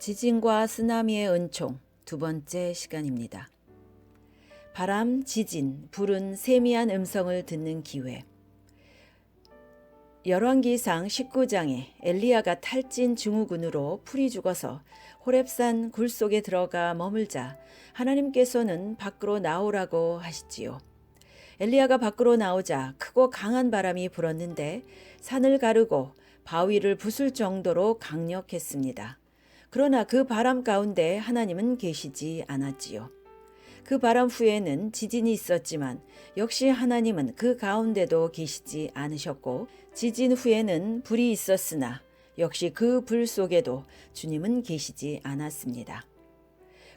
지진과 쓰나미의 은총 두 번째 시간입니다. 바람, 지진, 불은 세미한 음성을 듣는 기회. 열왕기상 19장에 엘리야가 탈진 증후군으로 풀이 죽어서 호렙산 굴 속에 들어가 머물자 하나님께서는 밖으로 나오라고 하시지요. 엘리야가 밖으로 나오자 크고 강한 바람이 불었는데 산을 가르고 바위를 부술 정도로 강력했습니다. 그러나 그 바람 가운데 하나님은 계시지 않았지요. 그 바람 후에는 지진이 있었지만 역시 하나님은 그 가운데도 계시지 않으셨고, 지진 후에는 불이 있었으나 역시 그 불 속에도 주님은 계시지 않았습니다.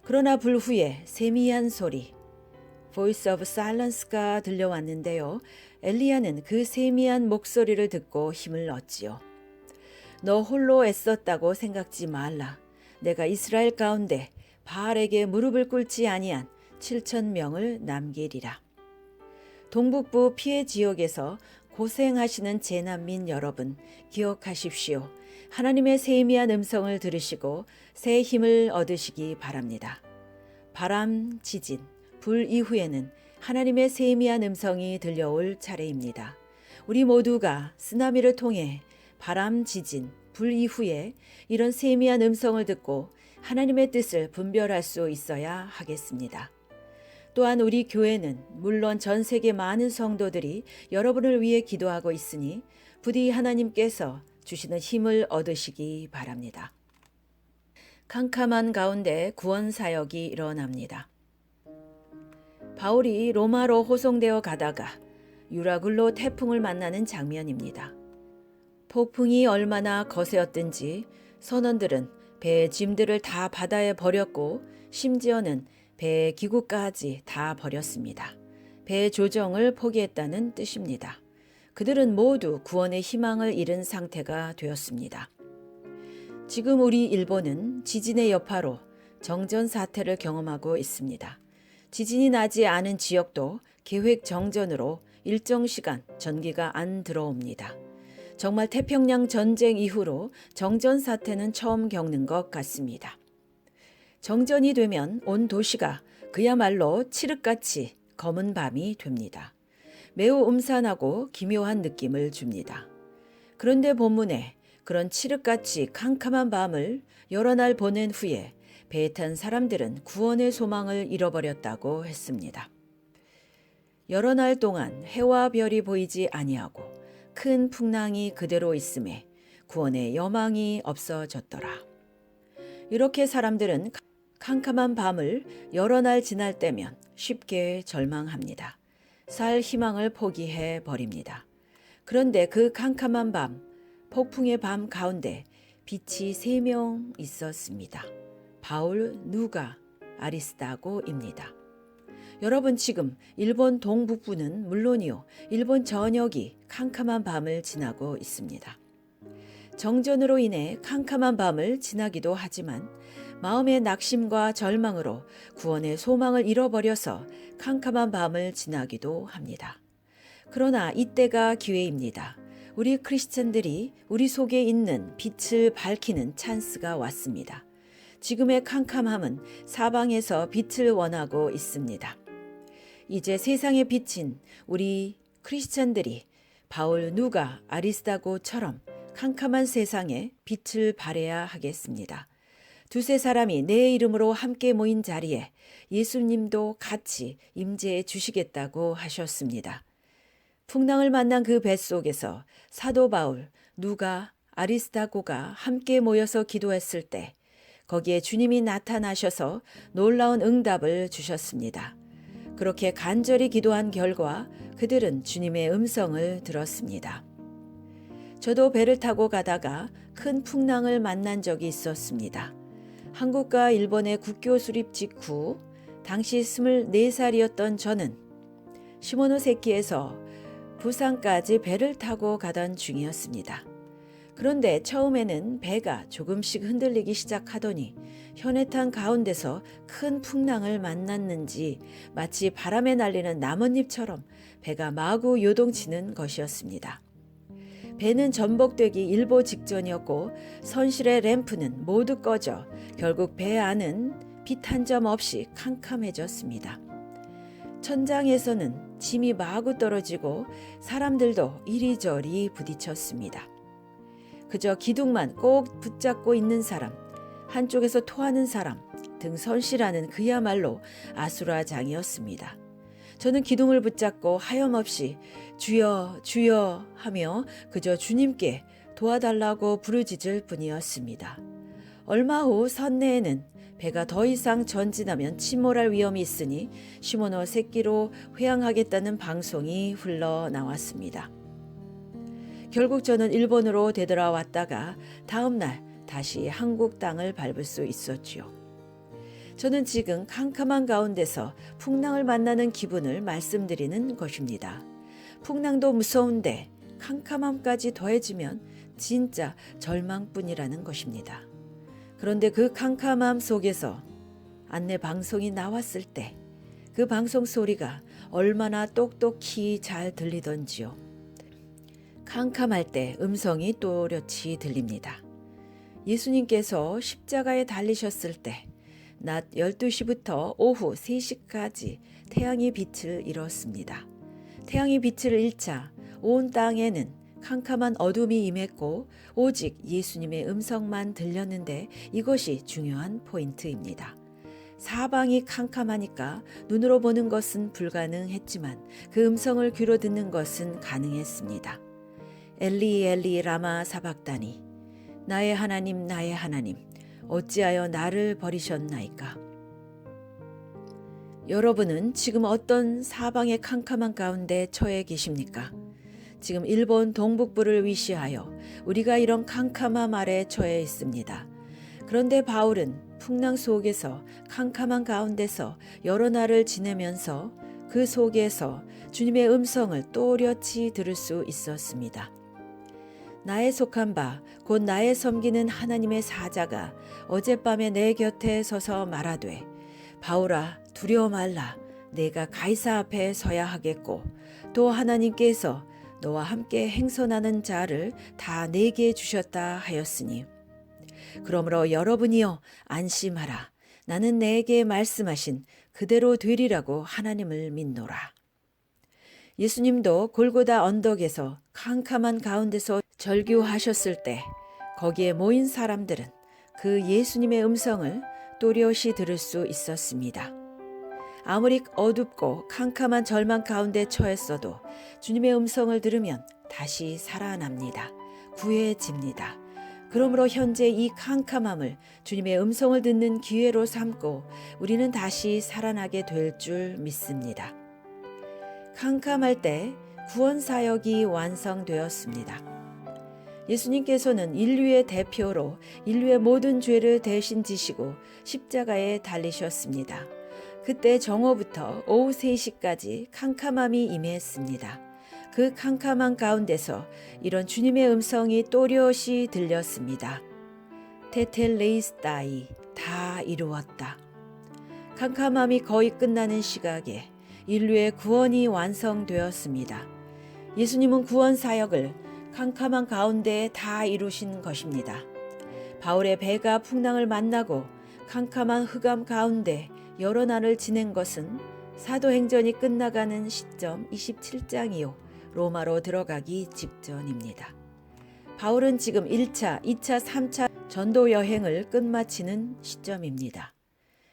그러나 불 후에 세미한 소리, Voice of Silence가 들려왔는데요. 엘리야는 그 세미한 목소리를 듣고 힘을 얻지요. 너 홀로 애썼다고 생각지 말라. 내가 이스라엘 가운데 바알에게 무릎을 꿇지 아니한 7,000명을 남기리라. 동북부 피해 지역에서 고생하시는 재난민 여러분, 기억하십시오. 하나님의 세미한 음성을 들으시고 새 힘을 얻으시기 바랍니다. 바람, 지진, 불 이후에는 하나님의 세미한 음성이 들려올 차례입니다. 우리 모두가 쓰나미를 통해 바람, 지진, 불 이후에 이런 세미한 음성을 듣고 하나님의 뜻을 분별할 수 있어야 하겠습니다. 또한 우리 교회는 물론 전 세계 많은 성도들이 여러분을 위해 기도하고 있으니 부디 하나님께서 주시는 힘을 얻으시기 바랍니다. 캄캄한 가운데 구원 사역이 일어납니다. 바울이 로마로 호송되어 가다가 유라굴로 태풍을 만나는 장면입니다. 폭풍이 얼마나 거세었든지 선원들은 배의 짐들을 다 바다에 버렸고 심지어는 배의 기구까지 다 버렸습니다. 배의 조정을 포기했다는 뜻입니다. 그들은 모두 구원의 희망을 잃은 상태가 되었습니다. 지금 우리 일본은 지진의 여파로 정전 사태를 경험하고 있습니다. 지진이 나지 않은 지역도 계획 정전으로 일정 시간 전기가 안 들어옵니다. 정말 태평양 전쟁 이후로 정전 사태는 처음 겪는 것 같습니다. 정전이 되면 온 도시가 그야말로 칠흑같이 검은 밤이 됩니다. 매우 음산하고 기묘한 느낌을 줍니다. 그런데 본문에 그런 칠흑같이 캄캄한 밤을 여러 날 보낸 후에 배에 탄 사람들은 구원의 소망을 잃어버렸다고 했습니다. 여러 날 동안 해와 별이 보이지 아니하고 큰 풍랑이 그대로 있음에 구원의 여망이 없어졌더라. 이렇게 사람들은 캄캄한 밤을 여러 날 지날 때면 쉽게 절망합니다. 살 희망을 포기해 버립니다. 그런데 그 캄캄한 밤, 폭풍의 밤 가운데 빛이 3명 있었습니다. 바울, 누가, 아리스다고입니다. 여러분, 지금 일본 동북부는 물론이요, 일본 전역이 캄캄한 밤을 지나고 있습니다. 정전으로 인해 캄캄한 밤을 지나기도 하지만 마음의 낙심과 절망으로 구원의 소망을 잃어버려서 캄캄한 밤을 지나기도 합니다. 그러나 이때가 기회입니다. 우리 크리스천들이 우리 속에 있는 빛을 밝히는 찬스가 왔습니다. 지금의 캄캄함은 사방에서 빛을 원하고 있습니다. 이제 세상의 빛인 우리 크리스천들이 바울, 누가, 아리스다고처럼 캄캄한 세상에 빛을 발해야 하겠습니다. 두세 사람이 내 이름으로 함께 모인 자리에 예수님도 같이 임재해 주시겠다고 하셨습니다. 풍랑을 만난 그 뱃속에서 사도 바울, 누가, 아리스다고가 함께 모여서 기도했을 때 거기에 주님이 나타나셔서 놀라운 응답을 주셨습니다. 그렇게 간절히 기도한 결과 그들은 주님의 음성을 들었습니다. 저도 배를 타고 가다가 큰 풍랑을 만난 적이 있었습니다. 한국과 일본의 국교 수립 직후 당시 24살이었던 저는 시모노세키에서 부산까지 배를 타고 가던 중이었습니다. 그런데 처음에는 배가 조금씩 흔들리기 시작하더니 현해탄 가운데서 큰 풍랑을 만났는지 마치 바람에 날리는 나뭇잎처럼 배가 마구 요동치는 것이었습니다. 배는 전복되기 일보 직전이었고 선실의 램프는 모두 꺼져 결국 배 안은 빛 한 점 없이 캄캄해졌습니다. 천장에서는 짐이 마구 떨어지고 사람들도 이리저리 부딪혔습니다. 그저 기둥만 꼭 붙잡고 있는 사람, 한쪽에서 토하는 사람 등 선실하는 그야말로 아수라장이었습니다. 저는 기둥을 붙잡고 하염없이 주여 주여 하며 그저 주님께 도와달라고 부르짖을 뿐이었습니다. 얼마 후 선내에는 배가 더 이상 전진하면 침몰할 위험이 있으니 시모노 새끼로 회항하겠다는 방송이 흘러나왔습니다. 결국 저는 일본으로 되돌아왔다가 다음 날 다시 한국 땅을 밟을 수 있었지요. 저는 지금 캄캄한 가운데서 풍랑을 만나는 기분을 말씀드리는 것입니다. 풍랑도 무서운데 캄캄함까지 더해지면 진짜 절망뿐이라는 것입니다. 그런데 그 캄캄함 속에서 안내 방송이 나왔을 때 그 방송 소리가 얼마나 똑똑히 잘 들리던지요. 캄캄할 때 음성이 또렷이 들립니다. 예수님께서 십자가에 달리셨을 때 낮 12시부터 오후 3시까지 태양이 빛을 잃었습니다. 태양이 빛을 잃자 온 땅에는 캄캄한 어둠이 임했고 오직 예수님의 음성만 들렸는데 이것이 중요한 포인트입니다. 사방이 캄캄하니까 눈으로 보는 것은 불가능했지만 그 음성을 귀로 듣는 것은 가능했습니다. 엘리 엘리 라마 사박다니 나의 하나님 어찌하여 나를 버리셨나이까. 여러분은 지금 어떤 사방의 캄캄한 가운데 처해 계십니까? 지금 일본 동북부를 위시하여 우리가 이런 캄캄함 아래 처해 있습니다. 그런데 바울은 풍랑 속에서 캄캄한 가운데서 여러 날을 지내면서 그 속에서 주님의 음성을 또렷이 들을 수 있었습니다. 나의 속한 바 곧 나의 섬기는 하나님의 사자가 어젯밤에 내 곁에 서서 말하되 바울아 두려워 말라 내가 가이사 앞에 서야 하겠고 또 하나님께서 너와 함께 행선하는 자를 다 내게 주셨다 하였으니 그러므로 여러분이여 안심하라 나는 내게 말씀하신 그대로 되리라고 하나님을 믿노라. 예수님도 골고다 언덕에서 캄캄한 가운데서 절규하셨을 때 거기에 모인 사람들은 그 예수님의 음성을 또렷이 들을 수 있었습니다. 아무리 어둡고 캄캄한 절망 가운데 처했어도 주님의 음성을 들으면 다시 살아납니다. 구해집니다. 그러므로 현재 이 캄캄함을 주님의 음성을 듣는 기회로 삼고 우리는 다시 살아나게 될 줄 믿습니다. 캄캄할 때 구원 사역이 완성되었습니다. 예수님께서는 인류의 대표로 인류의 모든 죄를 대신 지시고 십자가에 달리셨습니다. 그때 정오부터 오후 3시까지 캄캄함이 임했습니다. 그 캄캄한 가운데서 이런 주님의 음성이 또렷이 들렸습니다. 테텔레이스타이 다 이루었다. 캄캄함이 거의 끝나는 시각에 인류의 구원이 완성되었습니다. 예수님은 구원 사역을 캄캄한 가운데 다 이루신 것입니다. 바울의 배가 풍랑을 만나고 캄캄한 흑암 가운데 여러 날을 지낸 것은 사도행전이 끝나가는 시점 27장이요. 로마로 들어가기 직전입니다. 바울은 지금 1차, 2차, 3차 전도 여행을 끝마치는 시점입니다.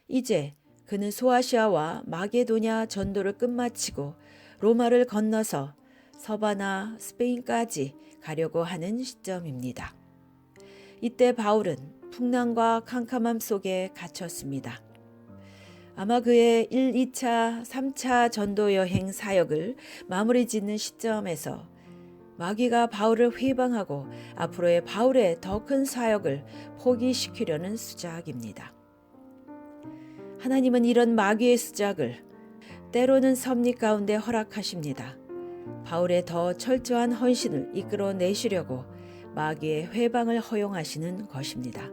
이제 그는 소아시아와 마게도냐 전도를 끝마치고 로마를 건너서 서바나 스페인까지 가려고 하는 시점입니다. 이때 바울은 풍랑과 캄캄함 속에 갇혔습니다. 아마 그의 1, 2차, 3차 전도 여행 사역을 마무리 짓는 시점에서 마귀가 바울을 회방하고 앞으로의 바울의 더 큰 사역을 포기시키려는 수작입니다. 하나님은 이런 마귀의 수작을 때로는 섭리 가운데 허락하십니다. 바울의 더 철저한 헌신을 이끌어내시려고 마귀의 회방을 허용하시는 것입니다.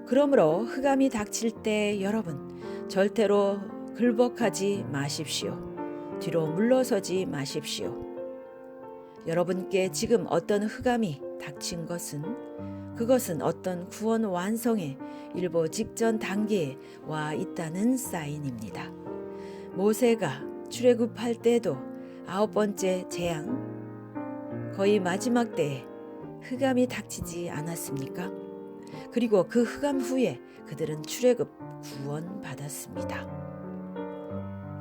그러므로 흑암이 닥칠 때 여러분 절대로 굴복하지 마십시오. 뒤로 물러서지 마십시오. 여러분께 지금 어떤 흑암이 닥친 것은 그것은 어떤 구원 완성의 일보 직전 단계에 와 있다는 사인입니다. 모세가 출애굽할 때도 9번째 재앙, 거의 마지막 때에 흑암이 닥치지 않았습니까? 그리고 그 흑암 후에 그들은 출애굽 구원받았습니다.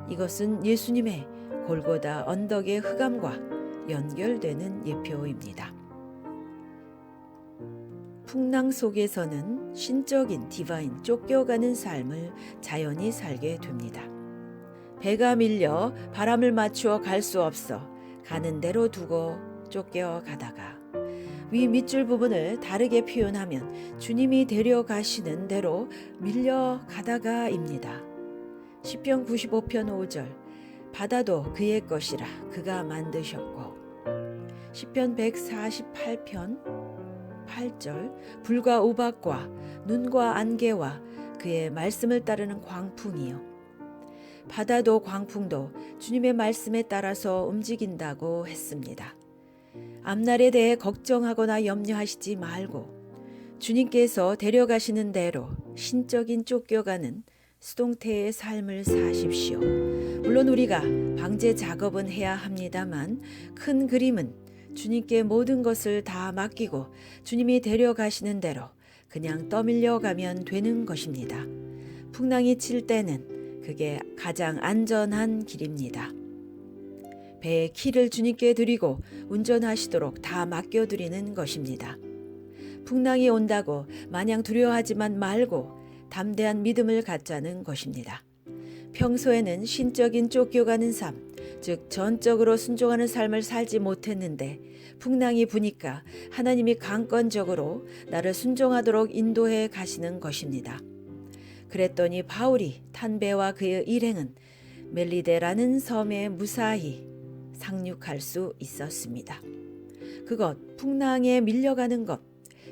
이것은 예수님의 골고다 언덕의 흑암과 연결되는 예표입니다. 풍랑 속에서는 신적인 디바인 쫓겨가는 삶을 자연히 살게 됩니다. 배가 밀려 바람을 맞추어 갈 수 없어 가는 대로 두고 쫓겨가다가 위 밑줄 부분을 다르게 표현하면 주님이 데려가시는 대로 밀려가다가입니다. 시편 95편 5절 바다도 그의 것이라 그가 만드셨고 시편 148편 8절 불과 우박과 눈과 안개와 그의 말씀을 따르는 광풍이요. 바다도 광풍도 주님의 말씀에 따라서 움직인다고 했습니다. 앞날에 대해 걱정하거나 염려하시지 말고 주님께서 데려가시는 대로 신적인 쫓겨가는 수동태의 삶을 사십시오. 물론 우리가 방제 작업은 해야 합니다만 큰 그림은 주님께 모든 것을 다 맡기고 주님이 데려가시는 대로 그냥 떠밀려 가면 되는 것입니다. 풍랑이 칠 때는 그게 가장 안전한 길입니다. 배의 키를 주님께 드리고 운전하시도록 다 맡겨드리는 것입니다. 풍랑이 온다고 마냥 두려워하지만 말고 담대한 믿음을 갖자는 것입니다. 평소에는 신적인 쫓겨가는 삶, 즉 전적으로 순종하는 삶을 살지 못했는데 풍랑이 부니까 하나님이 강권적으로 나를 순종하도록 인도해 가시는 것입니다. 그랬더니 바울이 탄 배와 그의 일행은 멜리데라는 섬에 무사히 상륙할 수 있었습니다. 그것, 풍랑에 밀려가는 것,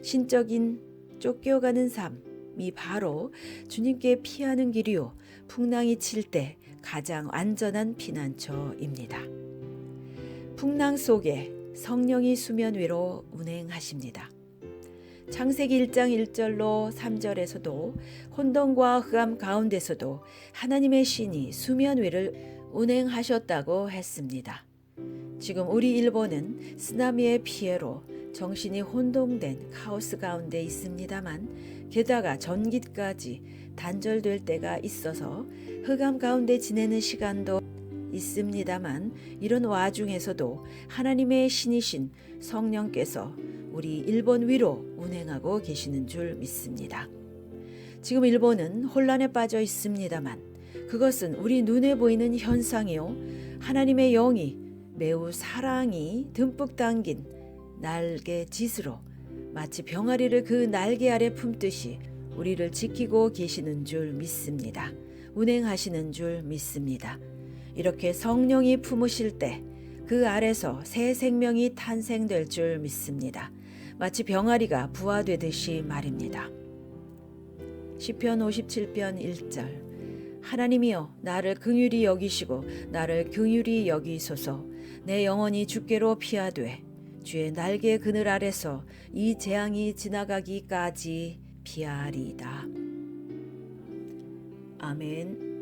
신적인 쫓겨가는 삶이 바로 주님께 피하는 길이요 풍랑이 칠 때 가장 안전한 피난처입니다. 풍랑 속에 성령이 수면 위로 운행하십니다. 창세기 1장 1절로 3절에서도 혼돈과 흑암 가운데서도 하나님의 신이 수면 위를 운행하셨다고 했습니다. 지금 우리 일본은 쓰나미의 피해로 정신이 혼동된 카오스 가운데 있습니다만 게다가 전기까지 단절될 때가 있어서 흑암 가운데 지내는 시간도 있습니다만 이런 와중에서도 하나님의 신이신 성령께서 우리 일본 위로 운행하고 계시는 줄 믿습니다. 지금 일본은 혼란에 빠져 있습니다만 그것은 우리 눈에 보이는 현상이요 하나님의 영이 매우 사랑이 듬뿍 담긴 날개짓으로 마치 병아리를 그 날개 아래 품듯이 우리를 지키고 계시는 줄 믿습니다. 운행하시는 줄 믿습니다. 이렇게 성령이 품으실 때 그 아래서 새 생명이 탄생될 줄 믿습니다. 마치 병아리가 부화되듯이 말입니다. 시편 57편 1절 하나님이여 나를 긍휼히 여기시고 나를 긍휼히 여기소서 내 영혼이 주께로 피하되 주의 날개 그늘 아래서 이 재앙이 지나가기까지 피하리이다. 아멘.